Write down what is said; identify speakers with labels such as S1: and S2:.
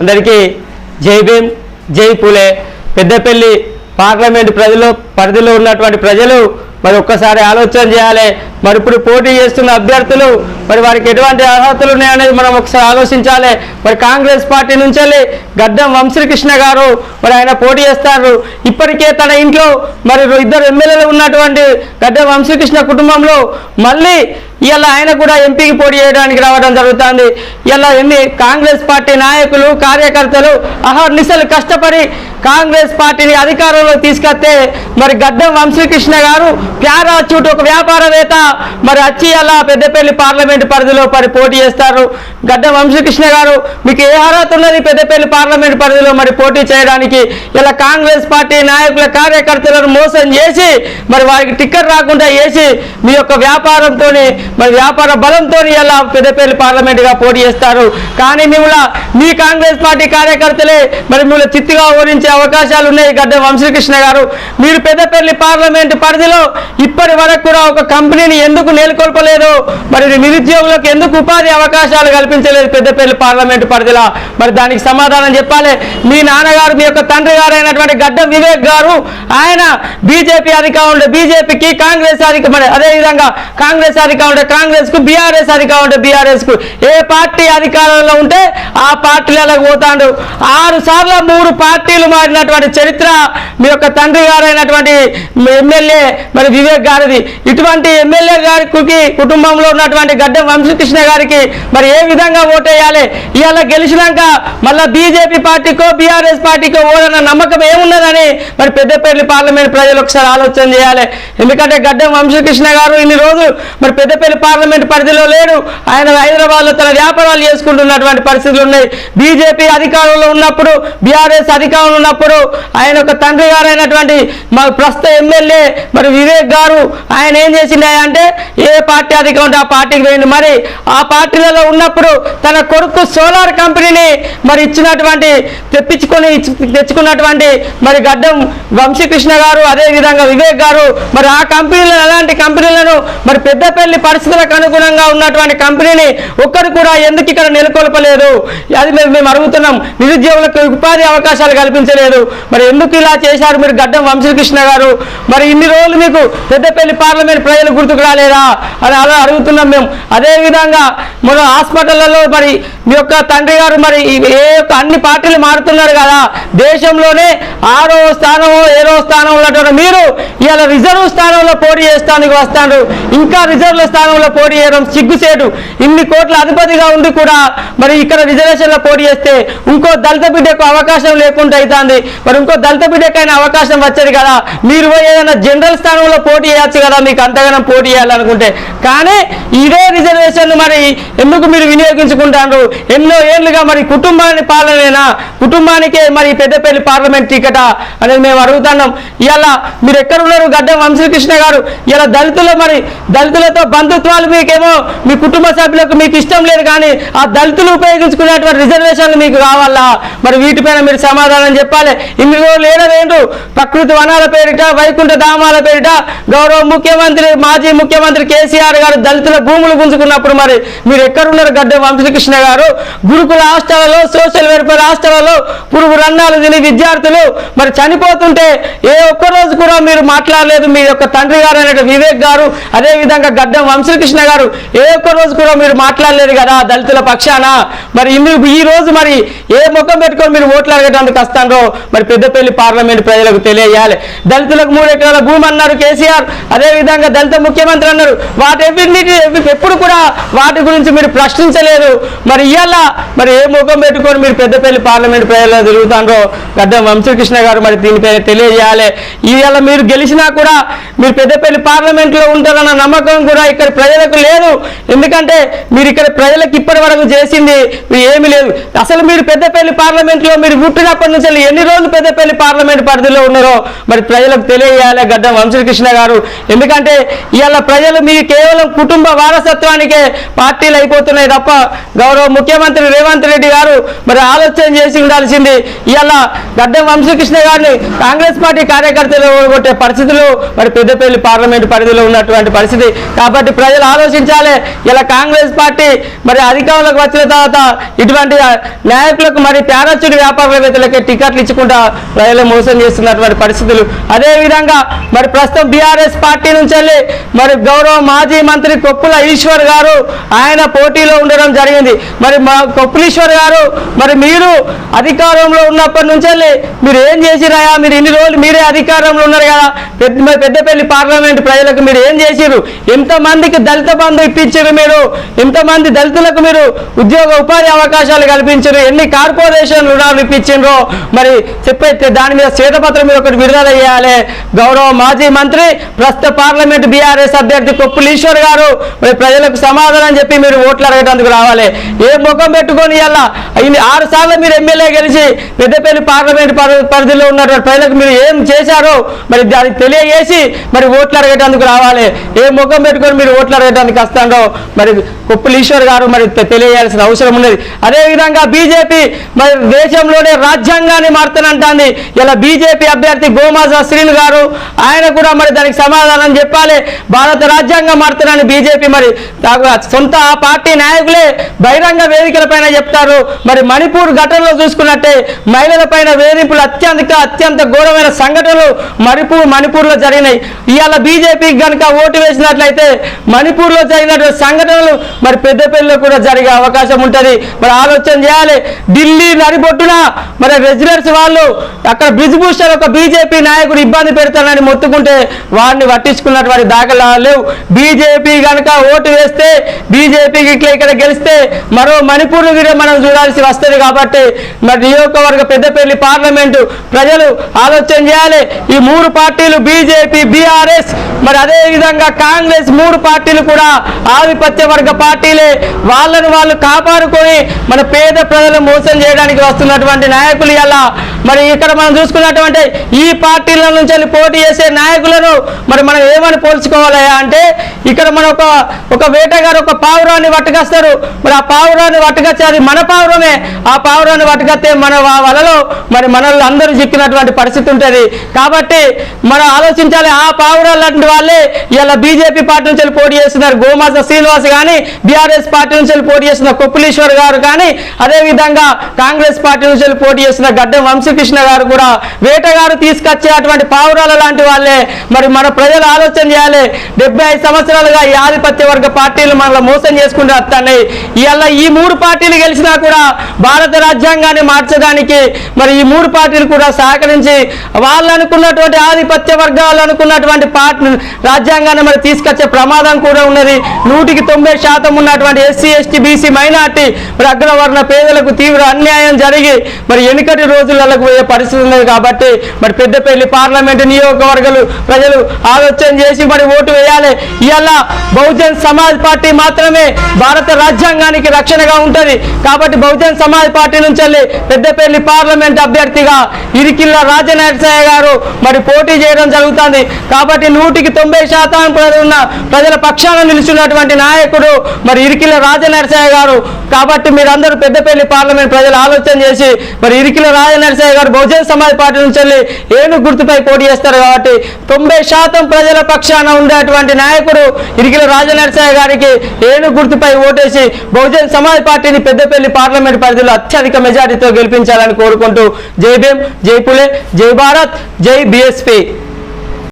S1: అందరికీ జై భీమ్, జై పూలే. పెద్దపల్లి పార్లమెంట్ పరిధిలో ఉన్నటువంటి ప్రజలు మరి ఒక్కసారి ఆలోచన చేయాలి. మరి ఇప్పుడు పోటీ చేస్తున్న అభ్యర్థులు మరి వారికి ఎటువంటి అర్హతలు ఉన్నాయనేది మనం ఒకసారి ఆలోచించాలి. మరి కాంగ్రెస్ పార్టీ నుంచి గడ్డం వంశీకృష్ణ గారు మరి ఆయన పోటీ చేస్తారు. ఇప్పటికే తన ఇంట్లో మరి 2 ఎమ్మెల్యేలు ఉన్నటువంటి గడ్డం వంశీకృష్ణ కుటుంబంలో మళ్ళీ ఇలా ఆయన కూడా ఎంపీకి పోటీ చేయడానికి రావడం జరుగుతుంది. ఇలా కాంగ్రెస్ పార్టీ నాయకులు కార్యకర్తలు అహర్నిశలు కష్టపడి కాంగ్రెస్ పార్టీని అధికారంలో తీసుకొస్తే మరి గడ్డం వంశీకృష్ణ గారు ప్యారాచూట్ ఒక వ్యాపారవేత్త మరి వచ్చి అలా పెద్దపల్లి పార్లమెంట్ పరిధిలో పోటీ చేస్తారు. గడ్డం వంశీకృష్ణ గారు మీకు ఏ అర్హత ఉన్నది పెద్దపల్లి పార్లమెంట్ పరిధిలో మరి పోటీ చేయడానికి? ఇలా కాంగ్రెస్ పార్టీ నాయకుల కార్యకర్తలను మోసం చేసి మరి వారికి టికెట్ రాకుండా చేసి మీ యొక్క వ్యాపారంతో మరి వ్యాపార బలంతో ఇలా పెద్దపల్లి పార్లమెంట్గా పోటీ చేస్తారు. కానీ మీ కాంగ్రెస్ పార్టీ కార్యకర్తలే మరి మిమ్మల్ని చిత్తుగా ఓడించే అవకాశాలు ఉన్నాయి. గడ్డం వంశీకృష్ణ గారు మీరు పెద్దపల్లి పార్లమెంట్ పరిధిలో ఇప్పటి వరకు కూడా ఒక కంపెనీని ఎందుకు నెలకొల్పలేదు? మరి నిరుద్యోగులకు ఎందుకు ఉపాధి అవకాశాలు కల్పించలేదు పెద్దపల్లి పార్లమెంట్ పరిధిలో? మరి దానికి సమాధానం చెప్పాలి. మీ నాన్నగారు మీ యొక్క తండ్రి గారు అయినటువంటి గడ్డం వివేక్ గారు ఆయన బీజేపీ అధికారులు బీజేపీకి కాంగ్రెస్ మరి అదేవిధంగా కాంగ్రెస్ అధికారులు కాంగ్రెస్ కు బీఆర్ఎస్ అధికారులు బీఆర్ఎస్ కు ఏ పార్టీ అధికారంలో ఉంటే ఆ పార్టీలకు పోతాడు. 6 సార్లు 3 పార్టీలు మారినటువంటి చరిత్ర మీ యొక్క తండ్రి గారు అయినటువంటి ఎమ్మెల్యే మరి వివేక్ గారిది. ఇటువంటి ఎమ్మెల్యే గారికి కుటుంబంలో ఉన్నటువంటి గడ్డం వంశీకృష్ణ గారికి మరి ఏ విధంగా ఓటేయాలి? ఇవాళ గెలిచినాక మళ్ళీ బీజేపీ పార్టీకో బీఆర్ఎస్ పార్టీకో ఓడన్న నమ్మకం ఏమున్నదని మరి పెద్దపల్లి పార్లమెంట్ ప్రజలు ఒకసారి ఆలోచన చేయాలి. ఎందుకంటే గడ్డం వంశీకృష్ణ గారు ఇన్ని రోజులు మరి పెద్దపల్లి పార్లమెంట్ పరిధిలో లేడు. ఆయన హైదరాబాద్లో తన వ్యాపారాలు చేసుకుంటున్నటువంటి పరిస్థితులు ఉన్నాయి. బీజేపీ అధికారంలో ఉన్నప్పుడు బీఆర్ఎస్ అధికారంలో ఉన్నప్పుడు ఆయన ఒక తండ్రి గారు అయినటువంటి మా ప్రస్తుత ఎమ్మెల్యే మరి వివేక్ గారు ఆయన ఏం చేసిండే అంటే ఏ పార్టీ అధికారం ఆ పార్టీకి పోయింది. మరి ఆ పార్టీలలో ఉన్నప్పుడు తన కొడుకు సోలార్ కంపెనీని మరి తెచ్చుకున్నటువంటి మరి గడ్డం వంశీకృష్ణ గారు అదేవిధంగా వివేక్ గారు మరి ఆ కంపెనీలను అలాంటి కంపెనీలను మరి పెద్దపల్లి పరిస్థితులకు అనుగుణంగా ఉన్నటువంటి కంపెనీని ఒక్కరు కూడా ఎందుకు ఇక్కడ నెలకొల్పలేదు? అది మేము అడుగుతున్నాం. నిరుద్యోగులకు ఉపాధి అవకాశాలు కల్పించలేదు. మరి ఎందుకు ఇలా చేశారు మీరు గడ్డం వంశీకృష్ణ గారు? మరి ఇన్ని రోజులు మీకు పెద్దపల్లి పార్లమెంట్ ప్రజలు గుర్తుకు రాలేదా అని అలా అడుగుతున్నాం మేము. అదేవిధంగా మన హాస్పిటళ్లలో మరి మీ యొక్క తండ్రి గారు మరి అన్ని పార్టీలు మారుతున్నారు కదా, దేశంలోనే 6వ స్థానమో 7వ స్థానం ఉన్నటువంటి మీరు ఇవాళ రిజర్వ్ స్థానంలో పోటీ చేస్తానికి వస్తాడు. ఇంకా రిజర్వ్ల స్థానంలో పోటీ చేయడం సిగ్గుసేటు. ఇన్ని కోట్ల అధిపతిగా ఉండి కూడా మరి ఇక్కడ రిజర్వేషన్లో పోటీ చేస్తే ఇంకో దళిత బిడ్డకు అవకాశం లేకుండా అవుతుంది. మరి ఇంకో దళిత బిడ్డకైనా అవకాశం వచ్చేది కదా. మీరు ఏదైనా జనరల్ స్థానంలో పోటీ చేయొచ్చు కదా మీకు అంతగానం పోటీ చేయాలనుకుంటే. కానీ ఇదే రిజర్వేషన్లు మరి ఎందుకు మీరు వినియోగించుకుంటారు? ఎన్నో ఏళ్ళుగా మరి కుటుంబానికే మరి పెద్దపల్లి పార్లమెంట్ టికెటా అనేది మేము అడుగుతున్నాం. ఇలా మీరు ఎక్కడ ఉన్నారు గడ్డం వంశీకృష్ణ గారు? ఇలా దళితులతో బంధుత్వాలు మీకేమో మీ కుటుంబ సభ్యులకు మీకు ఇష్టం లేదు, కానీ ఆ దళితులు ఉపయోగించుకునేటువంటి రిజర్వేషన్లు మీకు కావాలా? మరి వీటిపైన మీరు సమాధానం చెప్పాలి. ఇన్ని రోజులు ఏడవేండు ప్రకృతి వనాల పేరిట వైకుంఠ ధామాల పేరిట గౌరవ ముఖ్యమంత్రి మాజీ ముఖ్యమంత్రి కేసీఆర్ గారు దళితుల భూములు గుంజుకున్నప్పుడు మరి మీరు ఎక్కడున్నారు గడ్డం వంశీకృష్ణ గారు? గురుకుల హాస్టళ్లలో సోషల్ వెల్ఫేర్ హాస్టళ్లలో పురుగు రండాలు తిని విద్యార్థులు మరి చనిపోతుంటే ఏ ఒక్కరోజు కూడా మీరు మాట్లాడలేదు. మీ యొక్క తండ్రి గారు అయిన వివేక్ గారు అదేవిధంగా గడ్డం వంశీకృష్ణ గారు ఏ ఒక్క రోజు కూడా మీరు మాట్లాడలేదు కదా దళితుల పక్షాన. మరి ఈ రోజు మరి ఏ ముఖం పెట్టుకొని మీరు ఓట్లు అడగడానికి వస్తారో మరి పెద్దపల్లి పార్లమెంట్ ప్రజలకు తెలియజేయాలి. దళితులకు 3 ఎకరాల భూమి అన్నారు కేసీఆర్, అదేవిధంగా దళిత ముఖ్యమంత్రి అన్నారు. ఎప్పుడు కూడా వాటి గురించి మీరు ప్రశ్నించలేదు. మరి ఇవాళ మరి ఏ ముఖం పెట్టుకొని మీరు పెద్దపల్లి పార్లమెంట్ ప్రజల్లో తిరుగుతారో గడ్డం వంశీకృష్ణ గారు మరి దీనిపైన తెలియజేయాలి. ఇవాళ మీరు గెలిచినా కూడా మీరు పెద్దపల్లి పార్లమెంట్లో ఉంటారన్న నమ్మకం కూడా ఇక్కడ ప్రజలకు లేదు. ఎందుకంటే మీరు ఇక్కడ ప్రజలకు ఇప్పటి వరకు చేసింది ఏమీ లేదు. అసలు మీరు పెద్దపల్లి పార్లమెంట్లో మీరు పుట్టినప్పటి నుంచి ఎన్ని రోజులు పెద్దపల్లి పార్లమెంట్ పరిధిలో ఉన్నారో మరి ప్రజలకు తెలియజేయాలి గడ్డం వంశీకృష్ణ గారు. ఎందుకంటే ఇవాళ ప్రజలు మీ కేవలం కుటుంబ వారసత్వానికే పార్టీలు అయిపోతున్నాయి తప్ప గౌరవ ముఖ్యమంత్రి రేవంత్ రెడ్డి గారు మరి ఆలోచన చేసి ఉండాల్సింది. ఇవాళ గడ్డం వంశీకృష్ణ గారిని కాంగ్రెస్ పార్టీ కార్యకర్తలు కొట్టే పరిస్థితులు మరి పెద్దపల్లి పార్లమెంట్ పరిధిలో ఉన్నటువంటి పరిస్థితి. కాబట్టి ప్రజలు ఆలోచించాలి. ఇలా కాంగ్రెస్ పార్టీ మరి అధికారంలోకి వచ్చిన తర్వాత ఇటువంటి ఇట్లాంటి నాయకులకు మరి పారాచూట్ వ్యాపారవేత్తలకే టికెట్లు ఇచ్చుకుంటా ప్రజలు మోసం చేస్తున్నటువంటి పరిస్థితులు. అదేవిధంగా మరి ప్రస్తుతం బీఆర్ఎస్ పార్టీ నుంచి వెళ్ళి మరి గౌరవ మాజీ మంత్రి కొప్పుల ఈశ్వర్ గారు ఆయన పోటీలో ఉండడం జరిగింది. మరి మా కొప్పులీశ్వర్ గారు మరి మీరు అధికారంలో ఉన్నప్పటి నుంచి వెళ్ళి మీరు ఏం చేసిరాయా? మీరు ఇన్ని రోజులు మీరే అధికారంలో ఉన్నారు కదా, పెద్దపల్లి పార్లమెంట్ ప్రజలకు మీరు ఏం చేసిరు? ఎంతమందికి దళిత బంధు ఇప్పించారు? మీరు ఎంతమంది దళితులకు మీరు ఉద్యోగ ఉపాధి అవకాశాలు కల్పించారు? ఎన్ని కార్పొరేషన్ రుణాలు ఇప్పించారో మరి చెప్పే దాని మీద శ్వేతపత్రం మీద ఒకటి విడుదల చేయాలి. గౌరవ మాజీ మంత్రి ప్రస్తుత పార్లమెంట్ బీఆర్ఎస్ అభ్యర్థి కొప్పుల ఈశ్వర్ గారు మరి ప్రజలకు సమాధానం చెప్పి మీరు ఓట్లు అడగడానికి రావాలి. ఏ ముఖం పెట్టుకొని ఇలా 6 సార్లు మీరు ఎమ్మెల్యే గెలిచి పెద్దపల్లి పార్లమెంట్ పరిధిలో ఉన్నటువంటి ప్రజలకు మీరు ఏం చేశారో మరి దానికి తెలియజేసి మరి ఓట్లు అడగడానికి రావాలి. ఏ ముఖం పెట్టుకొని మీరు ఓట్లు అడగడానికి వస్తాడో మరి కొప్పుల ఈశ్వర్ గారు మరి తెలియజేయాల్సిన అవసరం ఉన్నది. అదేవిధంగా బీజేపీ మరి దేశంలోనే రాజ్యాంగాన్ని మారుతానంటుంది. ఇలా బీజేపీ అభ్యర్థి గోమాజా శ్రీను గారు ఆయన కూడా మరి దానికి సమాధానం చెప్పాలి. భారత రాజ్యాంగం మారుతానని బీజేపీ మరి సొంత ఆ పార్టీ నాయకులే బహిరంగ వేదికల పైన చెప్తారు. మరి మణిపూర్ ఘటనలో చూసుకున్నట్టే మహిళల పైన వేధింపులు అత్యంత ఘోరమైన సంఘటనలు మణిపూర్లో జరిగినాయి. ఇవాళ బీజేపీకి కనుక ఓటు వేసినట్లయితే మణిపూర్లో జరిగినటువంటి సంఘటనలు మరి పెద్దపల్లిలో కూడా జరిగే అవకాశం ఉంటుంది. మరి ఆలోచన చేయాలి. ఢిల్లీ నడిబొట్టున మరి రెసిడెంట్స్ వాళ్ళు అక్కడ బ్రిజ్భూషణ్ ఒక బీజేపీ నాయకుడు ఇబ్బంది పెడతానని మొత్తుకుంటే వారిని పట్టించుకున్నటువంటి దాఖలాలు లేవు. బీజేపీ కనుక ఓటు వేస్తే బీజేపీకి ఇక్కడ గెలిస్తే మరో మణిపూర్ మనం చూడాల్సి వస్తుంది. కాబట్టి మరి నియోజకవర్గ పెద్దపల్లి పార్లమెంటు ప్రజలు ఆలోచన చేయాలి. ఈ 3 పార్టీలు బీజేపీ, బీఆర్ఎస్ మరి అదే విధంగా కాంగ్రెస్ 3 పార్టీలు కూడా ఆధిపత్య వర్గ పార్టీలే. వాళ్ళను వాళ్ళు కాపాడుకొని మన పేద ప్రజలు మోసం చేయడానికి వస్తున్నటువంటి నాయకులు ఇలా మరి ఇక్కడ మనం చూసుకున్నటువంటి ఈ పార్టీల నుంచి పోటీ చేసే నాయకులను మరి మనం ఏమని పోల్చుకోవాలయా అంటే ఇక్కడ మన ఒక వేటగారు ఒక పావురాన్ని పట్టుకొస్తారు. మరి ఆ పావురాన్ని పట్టుకొచ్చి అది మన పావురమే. ఆ పావురాన్ని పట్టుకొస్తే మన వలలో మరి మనల్ని అందరూ చిక్కినటువంటి పరిస్థితి ఉంటుంది. కాబట్టి మనం ఆలోచించాలి. ఆ పావురాలు లాంటి వాళ్ళే ఇలా బీజేపీ పార్టీ నుంచి పోటీ చేస్తున్నారు. గోమాస శ్రీనివాస్ కానీ బీఆర్ఎస్ పార్టీ నుంచి పోటీ చేస్తున్న కొప్పులీశ్వర్ గారు కానీ అదేవిధంగా కాంగ్రెస్ పార్టీ నుంచి పోటీ చేస్తున్న గడ్డం వంశీకృష్ణ గారు కూడా వేటగారు తీసుకొచ్చే అటువంటి పావురాల లాంటి వాళ్ళే. మరి మన ప్రజలు ఆలోచన చేయాలి. 75 సంవత్సరాలుగా ఈ ఆధిపత్య వర్గ పార్టీలు మనల్ని మోసం చేసుకుంటూ వస్తున్నాయి. ఇలా ఈ 3 పార్టీలు గెలిచినా కూడా భారత రాజ్యాంగాన్ని మార్చడానికి మరి ఈ 3 పార్టీలు కూడా సహకరించి వాళ్ళు అనుకున్నటువంటి ఆధిపత్య వర్గాలు అనుకున్నటువంటి పార్టీ రాజ్యాంగాన్ని మరి తీసుకొచ్చే ప్రమాదం కూడా ఉన్నది. 100% ఉన్నటువంటి ఎస్సీ, ఎస్టీ, బీసీ, మైనార్టీ మరి అగ్రవర్ణ పేదలకు తీవ్ర అన్యాయం జరిగి మరి వెనుకటి రోజులకు పోయే పరిస్థితి ఉన్నది. కాబట్టి మరి పెద్దపల్లి పార్లమెంటు నియోజకవర్గాలు ప్రజలు ఆలోచన చేసి మరి ఓటు వేయాలి. ఇలా బహుజన్ సమాజ్ పార్టీ మాత్రమే భారత రాజ్యాంగానికి రక్షణగా ఉంటుంది. కాబట్టి బహుజన్ సమాజ్ పార్టీ నుంచి పెద్దపల్లి పార్లమెంట్ అభ్యర్థిగా ఇరికిల్ల రాజనరసయ్య గారు మరి పోటీ చేయడం జరుగుతుంది. కాబట్టి 100% ఉన్న ప్రజల పక్షాన నిలుచున్నటువంటి నాయకుడు మరి ఇరికిల్ల రాజనరసయ్య గారు. కాబట్టి మీరందరూ పెద్దపల్లి పార్లమెంట్ ప్రజలు ఆలోచన చేసి మరి ఇరికిల్ల రాజనరసయ్య గారు బహుజన్ సమాజ్ పార్టీ నుంచి ఏను గుర్తుపై పోటీ చేస్తారు. కాబట్టి 90% ప్రజల పక్షాన ఉండేటువంటి నాయకుడు ఇరికిల్ల రాజనరసయ్య గారికి ఏను గుర్తుపై ఓటేసి బహుజన్ సమాజ్ పార్టీని పెద్దపల్లి పార్లమెంట్ పరిధిలో అత్యధిక మెజారిటీతో గెలిపించాలని కోరుకుంటూ జై భీమ్, జై పులే, జై భారత్, జై బీఎస్పీ.